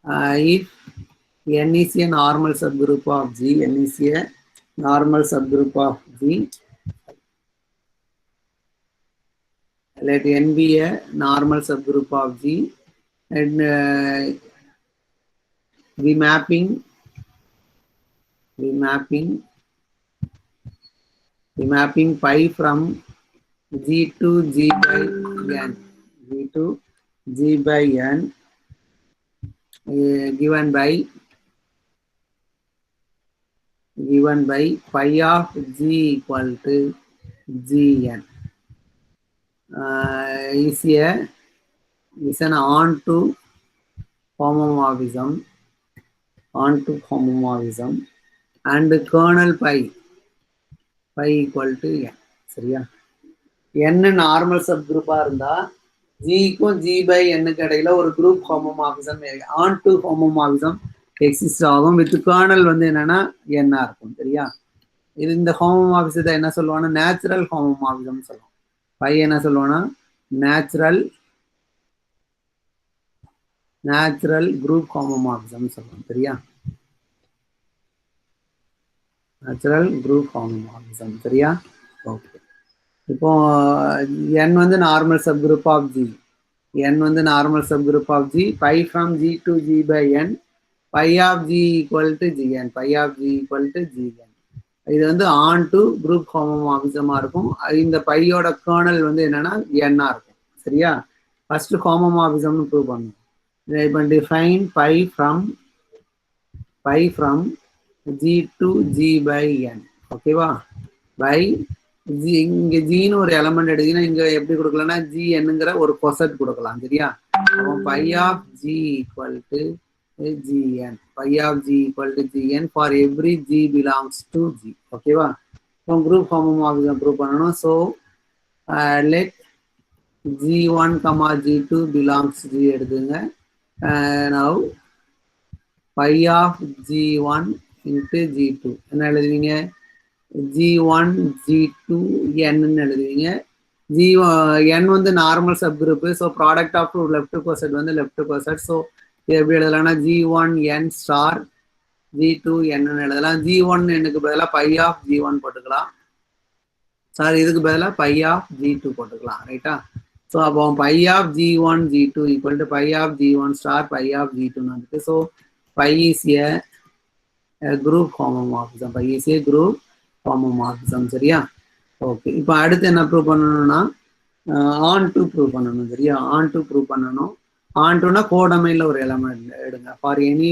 if n is a normal subgroup of G, n is a normal subgroup of G, let n be a normal subgroup of G, and the mapping pi from G to G by n, G to G by n, given by pi of G equal to Gn, is an onto homomorphism, and kernel pi equal to n. சரியா? n normal sub குரூப்பா இருந்தா ஜிக்கும் G by என்னுக்கு இடையில ஒரு group homomorphism on to homomorphism exist ஆகும். With kernel வந்து என்னன்னா என்ன இருக்கும். சரியா? இது இந்த ஹோமோமார்பிசத்தை என்ன சொல்லுவாங்கன்னா நேச்சுரல் ஹோமோமார்பிசம் சொல்லுவோம். பை என்ன சொல்லுவோம்னா நேச்சுரல் குரூப் ஹோமோமார்பிசம் சொல்லுவோம். சரியா? Natural group homomorphism. சரியா? ஓகே. இப்போ n வந்து normal subgroup of G, n வந்து normal subgroup of G, pi from G to G by n, pi of G equal to Gn, Gn. இது வந்து on to group ஹோமோமார்பிசமா இருக்கும். இந்த பையோட kernel வந்து என்னன்னா n-ஆ இருக்கும். சரியா? ஃபர்ஸ்ட் ஹோமோமார்பிசம்னு ப்ரூவ் பண்ணும். இப்போ define pi from G to G by n, ஓகேவா? பை G, இங்க ஜின்னு ஒரு எலமெண்ட் எடுத்தீங்கன்னா இங்க எப்படி கொடுக்கலாம்னா Gn ஒரு கொசட் கொடுக்கலாம். சரியா? pi of G equal to Gn, pi of G equal to Gn for every G belongs to G. ஓகேவா? இப்போ குரூப் ஹோமோமார்பிசம் ப்ரூவ் பண்ணணும். So let G1, G2 belongs to G எடுத்துங்க. now pi of G1 into G2 என்ன எழுதுவீங்க? G1 G2 n எழுதுவீங்க. n வந்து normal subgroup. So product of left coset வந்து left coset. So எப்படி எழுதலாம்னா G1 n star G2 n எழுதலாம். G1 எனக்கு பதிலாக pi of G1 போட்டுக்கலாம். சார் இதுக்கு பதிலாக pi of G2 போட்டுக்கலாம். ரைட்டா? ஸோ அப்போ pi of G1 G2 equal to pi of G1 star pi of G2 வந்துட்டு. So pi is a group homomorphism. pi is a group homomorphism. சரியா? Okay. இப்போ அடுத்து என்ன ப்ரூவ் பண்ணணும்னா ஆன் டு ப்ரூவ் பண்ணணும். சரியா? ஆன் டு ப்ரூவ் பண்ணணும். ஆன் டுனா கோடமையில் ஒரு எலமெண்ட் எடுங்க. For any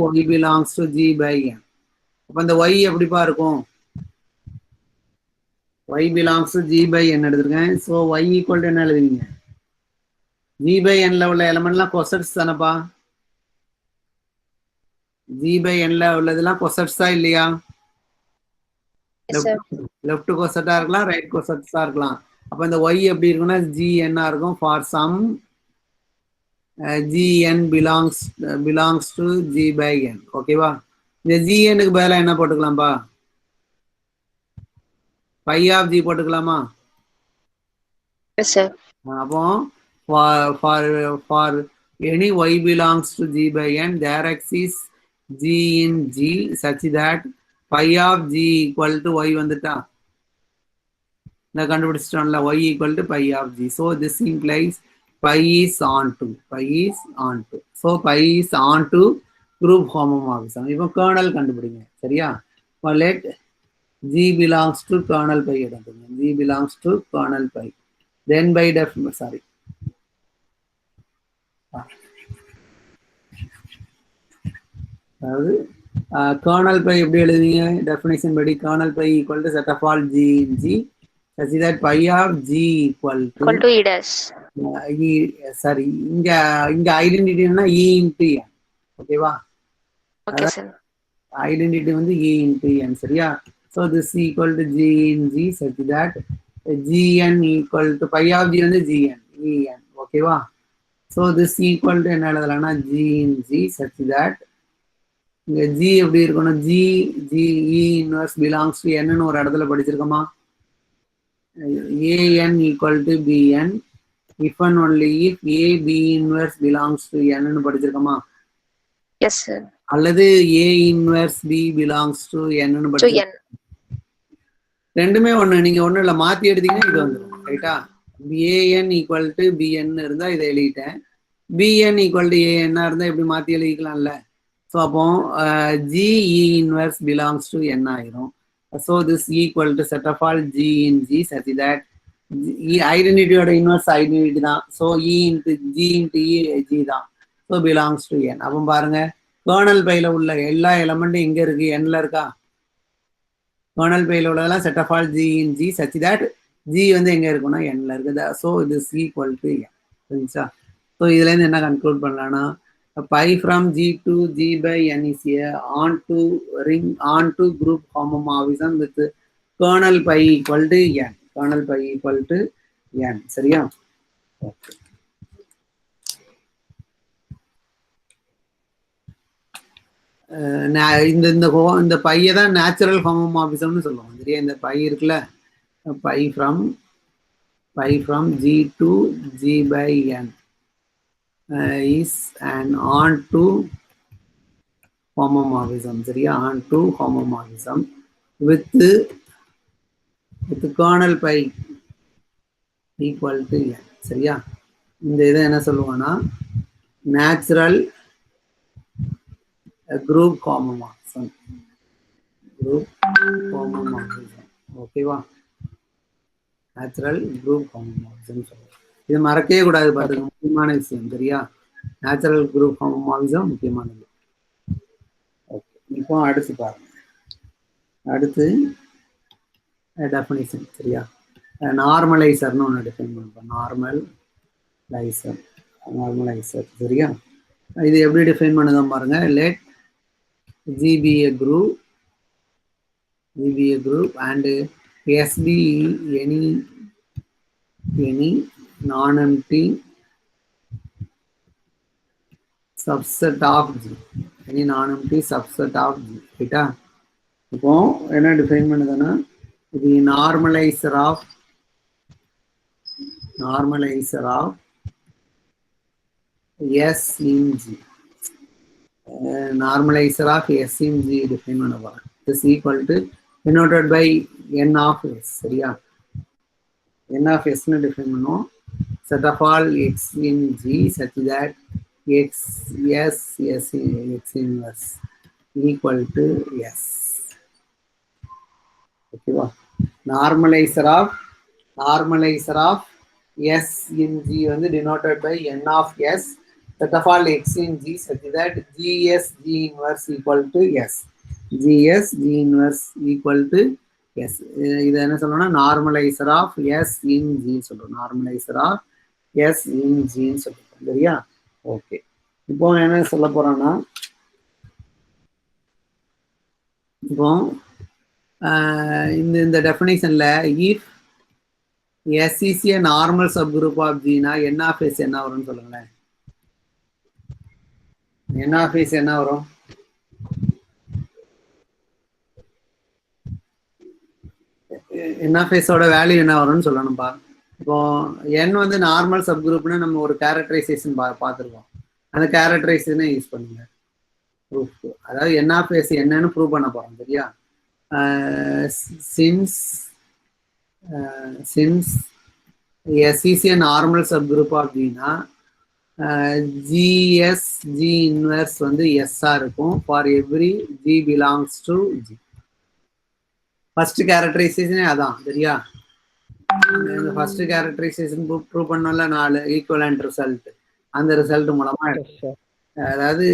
Y belongs to G by n. அப்போ இந்த ஒய் எப்படிப்பா இருக்கும்? y belongs to G by n எடுத்துருக்கேன். ஸோ y equal to என்ன எழுதுவீங்க? G by n உள்ள எலமெண்ட்லாம் கொசட்ஸ் தானப்பா. G by n உள்ளதெல்லாம் கொசட்ஸா இல்லையா? லெஃப்ட் கொசட்டா இருக்கலாம், ரைட் கொசட்ஸா இருக்கலாம். அப்ப இந்த y எப்படி இருக்குன்னா Gn இருக்கும். For some Gn belongs to G by n. ஓகேவா? இந்த Gn-க்கு பதிலா என்ன போட்டுக்கலாம்ப்பா? pi of G போட்டுக்கலாமா? அப்போ for any y belongs to G by n, there exists G in G such that pi of G equal to y வந்துட்டா நான் கண்டுபிடிச்சிட்டோம்ல, y equal to pi of G. So this implies pi is on to. So pi is on to group homomorphism. இப்போ kernel கண்டுபிடிங்க. சரியா? let G belongs to kernel pi எடுத்துங்க. G belongs to kernel pi. Then by definition, அதாவது kernel pi எப்படி எழுதுவீங்க? Definition படி kernel pi equal to set of all G in G such that pi of G equal to E dash. சரி, இங்க ஐடென்டிட்டினா E into n. ஓகேவா? Okay sir. Identity வந்து E into n. சரியா? So this equal to G in G such that Gn equal to pi of G வந்து Gn, En. ஓகேவா? So this equal to என்ன எழுதலாம்னா G in G such that இங்க G எப்படி இருக்கணும்? G E inverse belongs to n ஒரு இடத்துல படிச்சிருக்கோமா? An equal to Bn if and only if A B inverse belongs to n னு படிச்சிருக்கோமா? Yes, sir. அல்லது A inverse B belongs to n னு படிச்சிருக்கோம். ரெண்டுமே ஒண்ணு. நீங்க ஒண்ணு இல்ல, மாத்தி எடுத்தீங்கன்னா இது வந்துடும். ரைட்டா? an ஈக்குவல் டு bn இருந்தா இதை எழுதிட்டேன். bn ஈக்குவல் டு an இருந்தா எப்படி மாத்தி எழுதிக்கலாம்ல. ஸோ அப்போ g e inverse belongs to n ஆயிரும். So this equal to set of all g in g such that ஐடென்டிட்டியோட இன்வெர்ஸ் ஐடென்டிட்டி தான். So e into g into e g தான். So belongs to n. அப்போ பாருங்க, கர்னல் பையில உள்ள எல்லா எலமெண்ட்டும் எங்க இருக்கு? என்ல இருக்கா? கர்னல் பையில உள்ளதெல்லாம் set of all G in G such that G வந்து எங்க இருக்குன்னா என்ல இருக்குது. So this equal to N. சரிங்களா? ஸோ இதுல இருந்து என்ன கன்க்ளூட் பண்ணலாம்னா, pi from G to G by n is a onto group homomorphism with kernel pi equal to n. Kernel pi equal to n. சரியா? இந்த பையை தான் நேச்சுரல் ஹோமோமார்பிசம்னு சொல்லுவோம். சரியா? இந்த பை இருக்குல்ல, by from G to G by n is an onto homomorphism. சரியா? onto homomorphism with kernel pi equal to n. சரியா? இந்த இதை என்ன சொல்லுவோம்னா நேச்சுரல் group homomorphism. ஓகேவா? நேச்சுரல் குரூப் ஹோமோமார்பிசம் சொல்லுவோம். இது மறக்கவே கூடாது, பார்த்துக்க முக்கியமான விஷயம். சரியா? நேச்சுரல் குரூப் ஹோமோமார்பிசம் முக்கியமானது. ஓகே, இப்போ அடுத்து பாருங்க. அடுத்து டெஃபினிஷன். சரியா? நார்மலைசர்னு ஒன்று டிஃபைன் பண்ணுறோம். நார்மலைசர். சரியா? இது எப்படி டிஃபைன் பண்ணுதான் பாருங்க. Let G be a group and S be any non-empty subset of G. Any non-empty subset of G. ரைட்டா? இப்போ என்ன டிஃபைன் பண்ணுதுன்னா, இது normalizer of S in G. Normalizer of S in G define பண்ண போறேன். This equal to denoted by n of S. சரியா? n of S னு define பண்ணுவோம். Set of all x in G such that x inverse equal to S. ஓகேவா? Normalizer of S in G வந்து denoted by n of S set of all x in G such that GS G inverse equal to S. GS G inverse equal to S. இது என்ன சொல்லணும்னா normalizer of S in G சொல்றோம். Normalizer of S in G சொல்றோம். சரியா? Okay, இப்போ என்ன சொல்ல போறோம்னா, இப்போ இந்த டெஃபினிஷன்ல if S is a normal subgroup of G னா n of S என்ன வரும்னு சொல்லுங்களேன். n of S என்ன வரும்? n of S ஓட வேல்யூ என்ன வரும்னு சொல்லணும்பா. இப்போ n வந்து நார்மல் சப்குரூப்னு நம்ம ஒரு கேரக்டரைசேஷன் பார்த்துருக்கோம். அந்த கேரக்டரைசேஷனை யூஸ் பண்ணுங்க ப்ரூஃப். அதாவது n of S என்னன்னு ப்ரூவ் பண்ண போறோம். சரியா? since S is a normal subgroup of G னா GS G inverse வந்து S ஆ இருக்கும் for every G belongs to G. First கேரக்டரைசேஷனே அதான். சரியா? இந்த ஃபர்ஸ்ட் கேரக்டரைசேஷன் ப்ரூவ் பண்ணல 4 ஈக்குவலன்ட் ரிசல்ட். அந்த ரிசல்ட் மூலமா அதாவது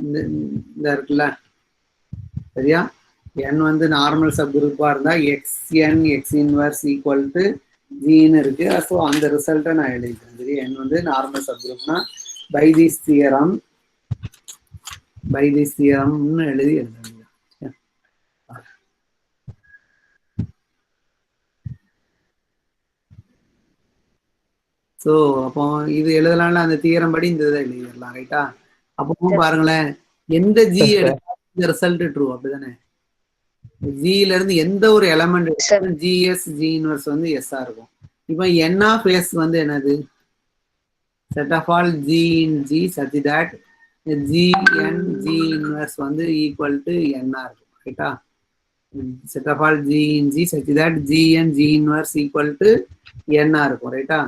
இந்த இருக்குல்ல, சரியா? n வந்து நார்மல் சப்குரூப்பா இருந்தா xn x inverse equal to ஜின்னு இருக்கு. ஸோ அந்த ரிசல்ட்டை நான் எழுதிக்கிறேன். சரி, n வந்து நார்மல் சப்குரூப்னா பை திஸ் தியரம்னு எழுதி எழுதுங்க. ஸோ அப்போ இது எழுதலாம்ல, அந்த தியரம் படி இந்த இதை எழுதிடலாம். ரைட்டா? அப்போ பாருங்களேன், எந்த ஜி எடுத்தா இந்த ரிசல்ட் ட்ரூ. அப்படிதானே? ஜில இருந்து எந்த ஒரு எலமெண்ட் ஜிஎஸ் ஜி இன்வர்ஸ் வந்து எஸ் ஆ இருக்கும். இப்போ n of s வந்து என்னது? Set of all g in g such that g n g inverse வந்து equal to n ஆ இருக்கும் ரைட்டா? Set of all g in g such that g n g inverse equal to n ஆ இருக்கும் ரைட்டா?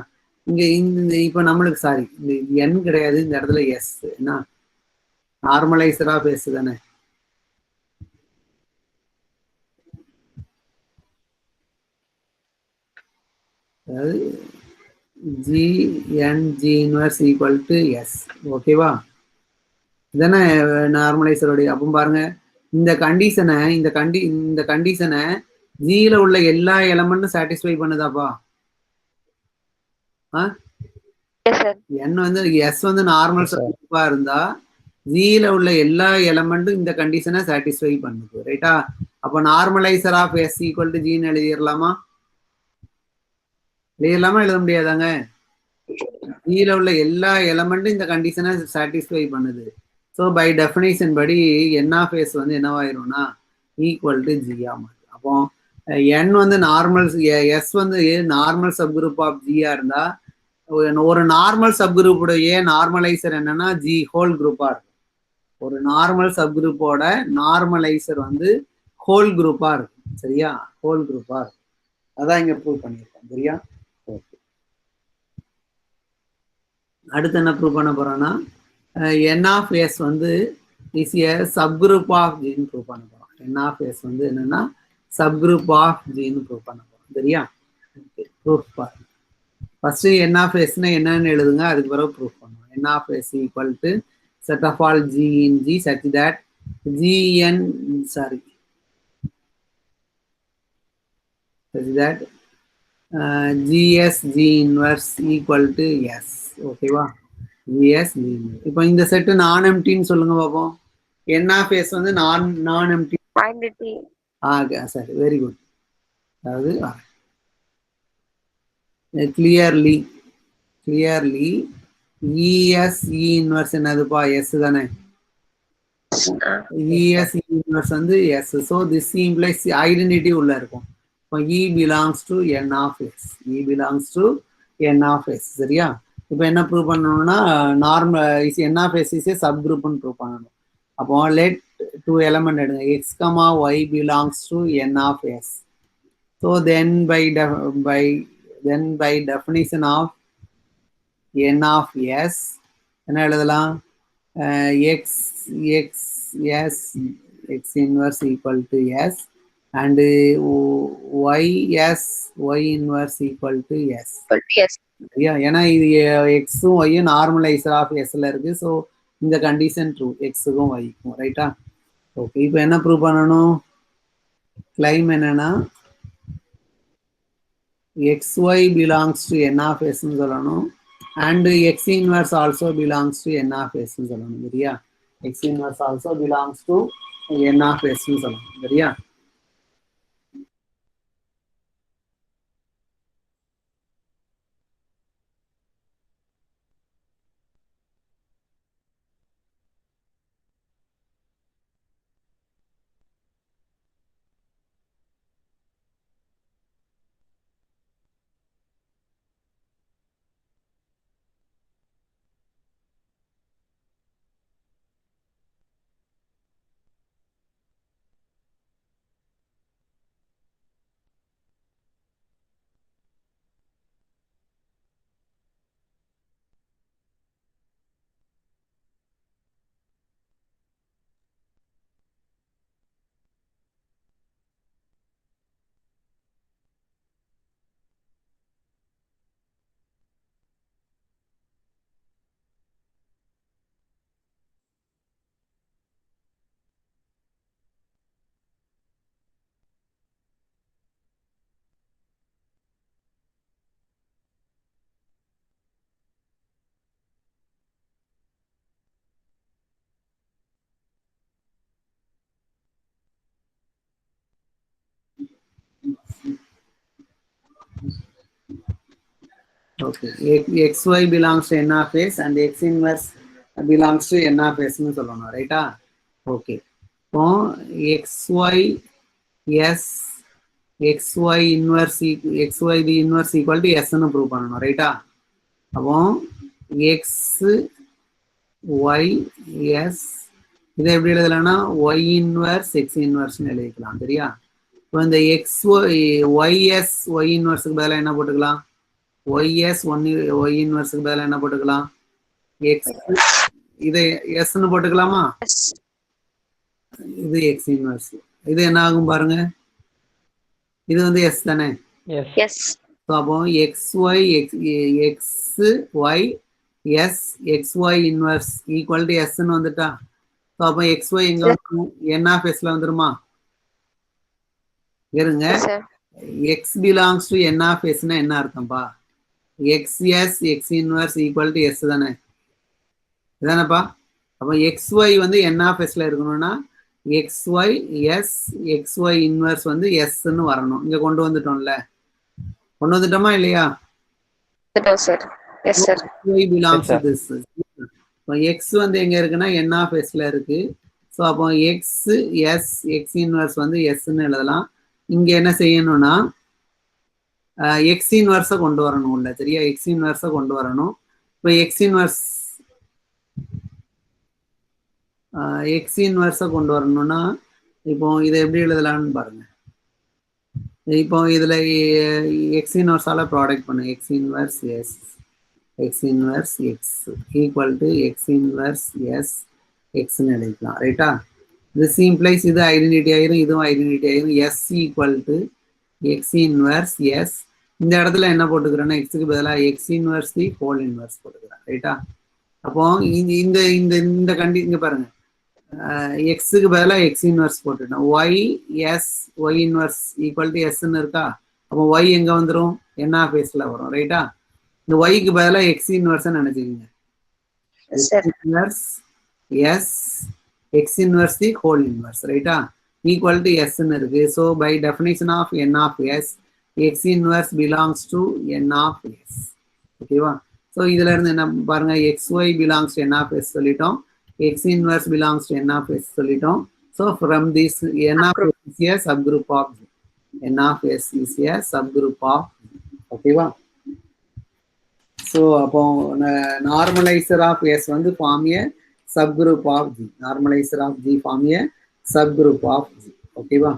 இங்க இந்த இப்போ நம்மளுக்கு சாரி இந்த n கிடையாது, இந்த இடத்துல s என்ன நார்மலைசர் ஆஃப் s தானே. அதாவது G N G inverse equal to S. ஓகேவா? இதானே நார்மலைசருடைய. அப்போ பாருங்க இந்த கண்டிஷனை இந்த கண்டிஷனை ஜியில உள்ள எல்லா எலமெண்ட்டும் சாட்டிஸ்ஃபை பண்ணுதாப்பா? என் வந்து எஸ் வந்து நார்மல் சப்குரூப்பா இருந்தா ஜியில உள்ள எல்லா எலமெண்ட்டும் இந்த கண்டிஷனை சாட்டிஸ்ஃபை பண்ணுது ரைட்டா? அப்போ normaliser of S equal to ஜின்னு எழுதிடலாமா? எழுதிடலாமா எழுத முடியாதாங்க? ஜியில உள்ள எல்லா எலமெண்ட்டும் இந்த கண்டிஷனை சாட்டிஸ்ஃபை பண்ணுது. ஸோ பை டெஃபினேஷன் படி என் ஆஃப் எஸ் வந்து என்னவாயிரும்னா ஈக்குவல் டு ஜியா மாறும். அப்போ என் வந்து நார்மல் எஸ் வந்து நார்மல் சப்குரூப் ஆஃப் ஜியா இருந்தா ஒரு நார்மல் சப்குரூப்புடைய நார்மலைசர் என்னன்னா ஜி ஹோல் குரூப்பா இருக்கும். ஒரு நார்மல் சப்குரூப்போட நார்மலைசர் வந்து ஹோல் குரூப்பா இருக்கும். சரியா? ஹோல் குரூப்பா இருக்கும். அதான் இங்க ப்ரூவ் பண்ணியிருக்கோம். சரியா? ஓகே. அடுத்து என்ன ப்ரூவ் பண்ண போறோம்னா என் ஆஃப் எஸ் வந்து இஸ் ஏ சப்குரூப் ஆஃப் ஜின்னு ப்ரூவ் பண்ண போறோம். என் ஆஃப் எஸ் வந்து என்னன்னா சப்குரூப் ஆஃப் ஜின்னு ப்ரூவ் பண்ண போறோம். சரியா? ஓகே. ப்ரூஃப் பாருங்க. ஃபர்ஸ்ட் என் ஆஃப் எஸ்னா என்னன்னு எழுதுங்க, அதுக்கு பிறகு ப்ரூஃப் பண்ணுவோம். N of S equal to set of all G in G such that g N sorry such that g S g inverse equal to S. ஓகேவா? G S g. இப்போ இந்த செட்டு நான் எம்டின்னு சொல்லுங்க பார்ப்போம். என் ஆஃப் எஸ் வந்து நான் எம்டி. சரி, வெரி குட். அதாவது கிளியர்லி இஎஸ் இ இன்வர்ஸ் என்னதுப்பா? எஸ் தானே. இஎஸ் இ இன்வர்ஸ் வந்து S. So this implies identity உள்ள இருக்கும். இப்போ e belongs to N of S. E belongs to N of S. சரியா? இப்போ என்ன ப்ரூவ் பண்ணணும்னா normal N of S is a சப் குரூப்னு ப்ரூவ் பண்ணணும். அப்போ லெட் டூ எலமெண்ட் எடுங்க. X comma y belongs to N of S. So then by definition of N of S என்ன எழுதலாம்? X X S X inverse equal to S and Y S Y inverse equal to S. ஏன்னா இது எக்ஸும் ஒய்யும் normaliser of எஸ்ல இருக்கு. So இந்த condition true எக்ஸுக்கும் ஒய்க்கும். ரைட்டா? Okay. இப்போ என்ன ப்ரூவ் பண்ணணும்? கிளைம் என்னன்னா xy belongs to n of s ன்னு சொல்லணும். and x inverse also belongs to n of s ன்னு சொல்லணும். சரியா? x inverse also belongs to n of s ன்னு சொல்லணும். சரியா? Okay. xy belongs to n of s and x inverse belongs to n of s ன்னு சொல்லணும். ரைட்டா? Okay. இப்போ xy s xy inverse xy the inverse equal to s ன்னு prove பண்ணணும் ரைட்டா. அப்போ x y s இதை எப்படி எழுதலாம்னா y inverse x inverse எழுதிக்கலாம் சரியா. இப்போ இந்த ys y inverseக்கு பதிலாக என்ன போட்டுக்கலாம், ys y inverseக்கு பதிலாக என்ன போட்டுக்கலாம், x இதை sன்னு போட்டுக்கலாமா, இது x inverse. இது என்ன ஆகும் பாருங்க, இது வந்து s தானே. அப்போ xy s xy inverse equal to s ன்னு வந்துட்டா. அப்போ xy எங்க வந்துரும், n of s ல வந்துருமா. இருங்க, x belongs to n of s னா என்ன அர்த்தம்பா, xs x inverse equal to s தானே, இதானப்பா. அப்போ xy வந்து n of s ல இருக்கணும்னா xy s xy inverse வந்து s ன்னு வரணும். இங்க கொண்டு வந்துட்டோம்ல, கொண்டு வந்துட்டோமா இல்லையா. xy belongs to this. x வந்து எங்க இருக்குன்னா n of s ல இருக்கு. ஸோ அப்போ x s x inverse வந்து s ன்னு எழுதலாம். இங்க என்ன செய்யணும்னா x inverse கொண்டு வரணும் உள்ள சரியா, x inverse கொண்டு வரணும். இப்போ x inverse கொண்டு வரணும்னா இப்போ இதை எப்படி எழுதலாம்னு பாருங்க. இப்போ இதுல x inverse ப்ராடக்ட் பண்ணு, x inverse s x inverse x equal to x inverse s x ன்னு எழுதிக்கலாம் ரைட்டா. this implies இது ஐடென்டிட்டி ஆயிரும், இதுவும் ஐடென்டிட்டி ஆயிரும். s equal to x inverse s, இந்த இடத்துல என்ன போட்டுக்கிறேன்னா எக்ஸுக்கு பதிலாக x inverse the whole inverse போட்டுக்கிறேன் ரைட்டா. அப்போ இந்த இந்த இந்த இங்க பாருங்க, எக்ஸுக்கு பதிலாக x inverse போட்டுட்டேன், y s y inverse equal to s ன்னு இருக்கா. அப்போ y எங்க வந்துடும், n of s ல வரும் ரைட்டா. இந்த yக்கு பதிலாக x inverse நினைச்சுக்கோங்க, x inverse s x inverse the whole inverse ரைட்டா equal to s ன்னு இருக்கு. So by definition of n of s x inverse belongs to n of s ஓகேவா. ஸோ இதுல இருந்து என்ன பாருங்க, xy belongs to n of s சொல்லிட்டோம், x inverse belongs to n of s சொல்லிட்டோம். So from this n of s is a subgroup of n of s is a subgroup of ஓகேவா. So அப்போ normaliser of s வந்து form a subgroup of G, normalizer of G form a subgroup of G ஓகேவா.